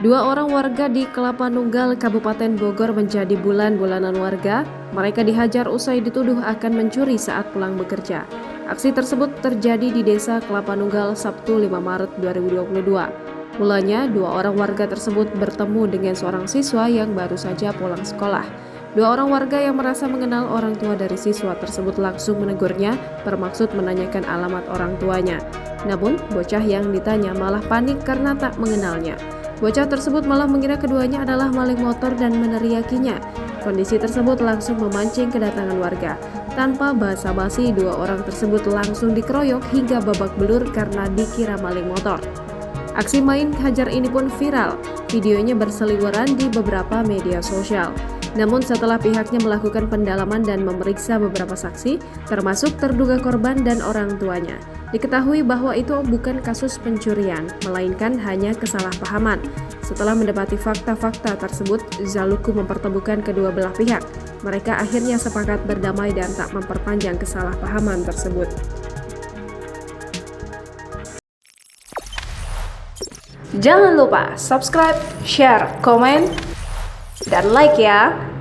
Dua orang warga di Kelapa Nunggal, Kabupaten Bogor menjadi bulan-bulanan warga. Mereka dihajar usai dituduh akan mencuri saat pulang bekerja. Aksi tersebut terjadi di Desa Kelapa Nunggal Sabtu 5 Maret 2022. Mulanya, dua orang warga tersebut bertemu dengan seorang siswa yang baru saja pulang sekolah. Dua orang warga yang merasa mengenal orang tua dari siswa tersebut langsung menegurnya, bermaksud menanyakan alamat orang tuanya. Namun, bocah yang ditanya malah panik karena tak mengenalnya. Bocah tersebut malah mengira keduanya adalah maling motor dan meneriakinya. Kondisi tersebut langsung memancing kedatangan warga. Tanpa basa-basi, dua orang tersebut langsung dikeroyok hingga babak belur karena dikira maling motor. Aksi main hajar ini pun viral. Videonya berseliweran di beberapa media sosial. Namun setelah pihaknya melakukan pendalaman dan memeriksa beberapa saksi, termasuk terduga korban dan orang tuanya, diketahui bahwa itu bukan kasus pencurian, melainkan hanya kesalahpahaman. Setelah mendapati fakta-fakta tersebut, Zaluku mempertemukan kedua belah pihak. Mereka akhirnya sepakat berdamai dan tak memperpanjang kesalahpahaman tersebut. Jangan lupa subscribe, share, komen, dan like ya!